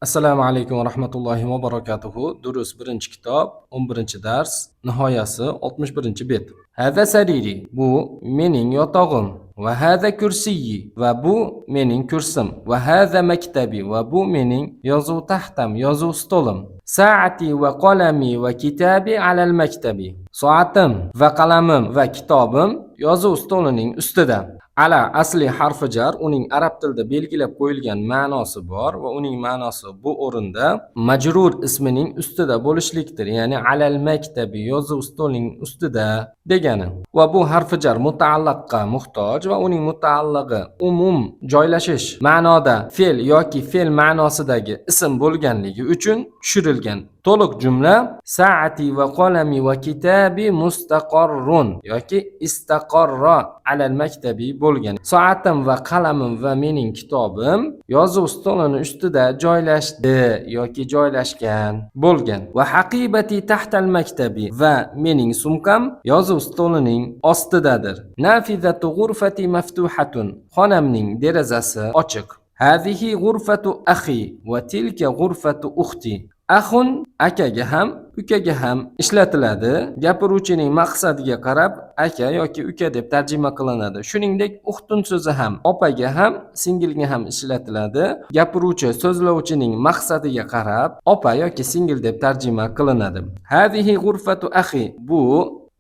Assalomu alaykum va rahmatullohi va barakatuhu. Durus 1-kitob, 11-dars, nihoyasi 61-bet. Hada sariri, bu mening yotog'im. Va hada kursiyyi, va bu mening kursim. Va hada maktabi, va bu mening yozuv taxtam, yozuv stolim. Saati va qalami va kitabi alal maktabi. Soatim va qalamim va kitobim yozuv stolining ustida. Ala asli harfi jar, uning arab tilida belgilab qo'yilgan ma'nosi bor va uning ma'nosi bu o'rinda majrur ismining ustida bo'lishlikdir. Ya'ni alal maktabi, yozuv stolining ustida degani. Va bu harfi jar mutaallaqqa muhtoj va uning mutaallaqi umum joylashish ma'noda fe'l yoki fe'l ma'nosidagi ism bo'lganligi uchun tushirilgan. To'liq jumla saati va qalami va kitabi mustaqarrun yoki istaqarra alal maktabi bo'lgan. Soatim va qalamim va mening kitobim yozuv stolining ustida joylashdi yoki joylashgan bo'lgan. Va haqibati tahtal maktabi va mening sumkam yozuv stolining ostidadir. Nafizatu ghurfati maftuhatun, xonamning derazasi ochiq. Hazihi ghurfatu akhi va tilka ghurfatu ukhti. Axun akaga ham, ukaga ham ishlatiladi. Gapiruvchining maqsadiga qarab aka yoki uka deb tarjima qilinadi. Shuningdek, uxtun so'zi ham opaga ham, singilga ham ishlatiladi. Gapiruvchi so'zlovchining maqsadiga qarab opa yoki singil deb tarjima qilinadi. Hazihi ghurfatu akhi, bu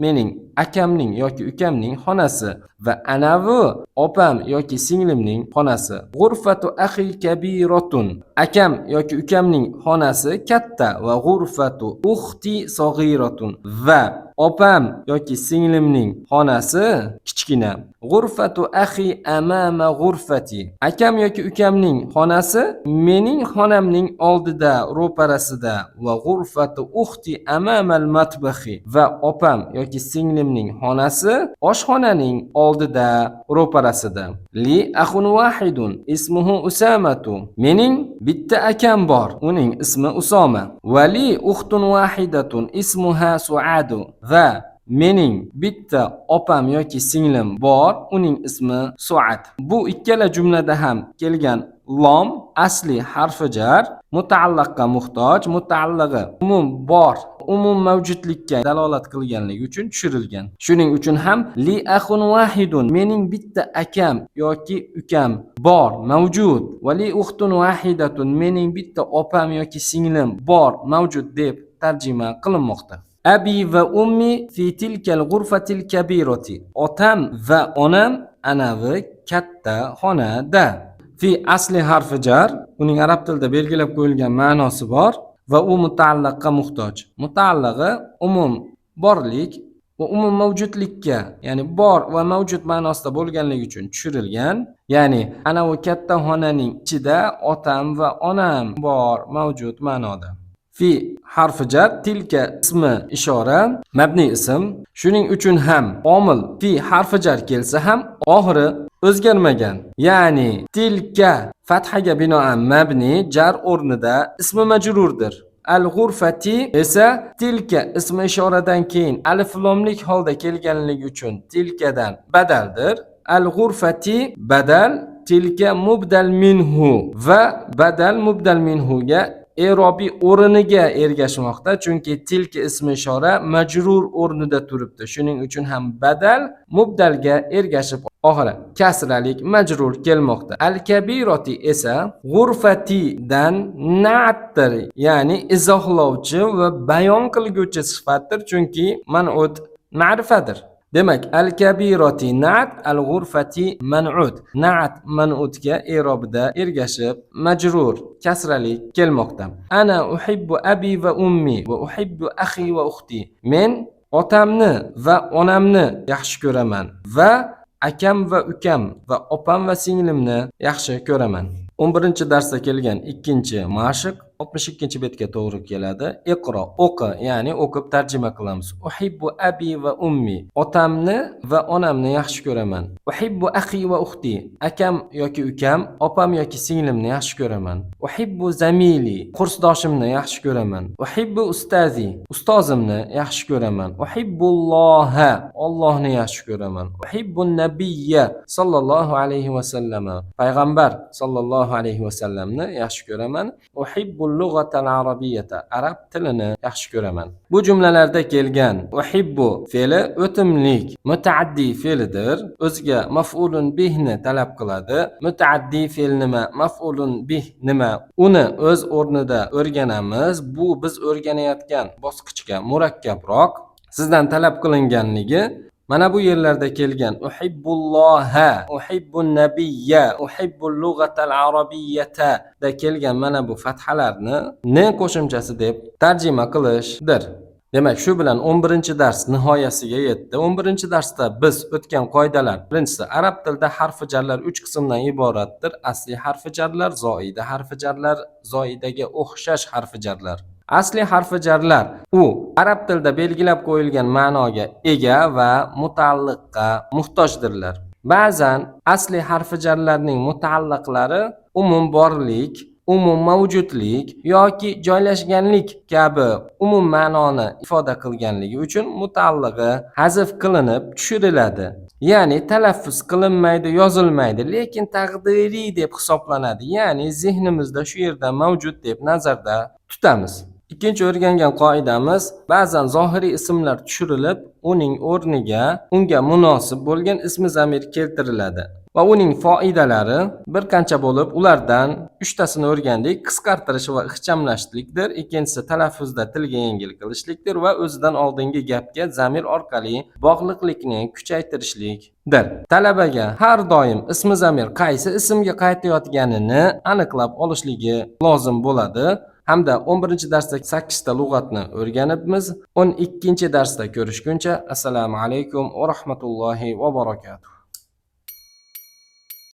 mening akamning yoki ukamning xonasi va anavi opam yoki singlimning xonasi. Ghurfatu akhi kabiratun, akam yoki ukamning xonasi katta va ghurfatu ukhti saghiratun va opam yoki singlimning xonasi kichkina. Ghurfatu akhi amama ghurfati, akam yoki ukamning xonasi mening xonamning oldida, ro'parasida. Va ghurfatu ukhti amama al-matbaxi, va opam yoki singlimning xonasi oshxonaning oldida, ro'parasida. Li akhun wahidun ismuhu Usamatu, mening bitta akam bor, uning ismi Usoma. Va li ukhtun wahidatun ismuha Suadu, va mening bitta opam yoki singlim bor, uning ismi Suad. Bu ikkala jumlada ham kelgan lom asli harfi jar mutaallaqqa muhtoj, mutaallaqi umum bor, umum mavjudlikka dalolat qilganligi uchun tushirilgan. Shuning uchun ham li akhun wahidun, mening bitta akam yoki ukam bor, mavjud. Va li ukhtun wahidatun, mening bitta opam yoki singlim bor, mavjud deb tarjima qilinmoqda. Abi va ummi fi tilkal ghurfatil kabirati, otam va onam anavi katta xonada. Fi asli harfi jar, uning arab tilida belgilab qo'yilgan ma'nosi bor va u mutaallaqqa muhtoj. Mutaallaqi umum borlik va umum mavjudlikka, ya'ni bor va mavjud ma'nosida bo'lganligi uchun tushirilgan. Ya'ni ana u katta xonaning ichida otam va onam bor, mavjud ma'noda. Fi harfi jar, tilka ismi ishora, mabni ism. Shuning uchun ham omil fi harfi jar kelsa ham oxiri o'zgarmagan. Ya'ni tilka fathaga binoan mabni, jar o'rnida ismi majrurdir. Al-ghurfati esa tilka ismi ishoradan keyin alif lomlik holda kelganligi uchun tilkadan badaldir. Al-ghurfati badal, tilka mubdal minhu va badal mubdal minhuga erobiy o'rniga ergashmoqda, chunki tilka ismi ishora majrur o'rnida turibdi. Shuning uchun ham badal mubdalga ergashib oxiri kasralik majrur kelmoqda. Al-kabirati esa g'urfatidan na'tdir, ya'ni izohlovchi va bayon qilguvchi sifatdir, chunki man'ud ma'rifadir. Demak, al-kabirati na'at, al-ghurfati man'ud. Na'at man'udga erobida ergashib majrur kasralik kelmoqda. Ana uhibbu abi va ummi va uhibbu akhi va ukhti. Men otamni va onamni yaxshi ko'raman va akam va ukam va opam va singlimni yaxshi ko'raman. 11-darsda kelgan ikkinchi mashq. 62 betga to'g'ri keladi. Iqro, o'qi, ya'ni o'qib tarjima qilamiz. Uhibbu abi va ummi. Otamni va onamni yaxshi ko'raman. Uhibbu akhi va ukhti. Akam yoki ukam, opam yoki singlimni yaxshi ko'raman. Uhibbu zamili. Kursdoshimni yaxshi ko'raman. Uhibbu ustazi. Ustozimni yaxshi ko'raman. Uhibbulloha. Allohni yaxshi ko'raman. Uhibbun nabiyya sallallohu alayhi va sallam. Payg'ambar sallallohu alayhi va sallamni yaxshi ko'raman. Uhibbul lughatal arabiyyata. Arab tilini yaxshi ko'raman. Bu jumlalarda kelgan uhibbu fe'li o'timlik, mutaaddi fe'lidir. O'ziga maf'ulun bihni talab qiladi. Mutaaddi fe'l nima? Maf'ulun bih nima? Uni o'z o'rnida o'rganamiz. Bu biz o'rganayotgan bosqichga murakkabroq. Sizdan talab qilinganligi mana bu yerlarda kelgan uhibbulloha, uhibbun nabiyya, uhibbul lughatal arabiyyata da kelgan mana bu fathalarni ne qo'shimchasi deb tarjima qilishdir. Demak, shu bilan 11-dars nihoyasiga yetdi. 11-darsda biz o'tgan qoidalar: birinchisi, arab tilida harfi jarlar 3 qismdan iboratdir. Asli harfi jarlar, zoida harfi jarlar, zoidaga o'xshash harfi jarlar. Asli harfi jarlar u arab tilida belgilab qo'yilgan ma'noga ega va mutaalliqqa muhtojdirlar. Ba'zan asli harfi jarlarning mutaalliqlari umum borlik, umum mavjudlik yoki joylashganlik kabi umum ma'noni ifoda qilganligi uchun mutaallig'i hazf qilinib tushiriladi. Ya'ni talaffuz qilinmaydi, yozilmaydi, lekin taqdiriy deb hisoblanadi. Ya'ni zehnimizda shu yerda mavjud deb nazarda tutamiz. Ikkinchi o'rgangan qoidamiz: ba'zan zohiriy ismlar tushirilib, uning o'rniga unga munosib bo'lgan ismi zamir keltiriladi va uning foydalari bir qancha bo'lib, ulardan 3 tasini o'rgandik. Qisqartirish va ixchamlashlikdir. Ikkinchisi talaffuzda tilga yengil qilishlikdir va o'zidan oldingi gapga zamir orqali bog'liqlikni kuchaytirishlikdir. Talabaga har doim ismi zamir qaysi ismga qaytayotganini aniqlab olishligi lozim bo'ladi. Hamda 11-darsda 8 ta lug'atni o'rganibmiz. 12-darsda ko'rishguncha assalomu alaykum va rahmatullohi va barakatuh.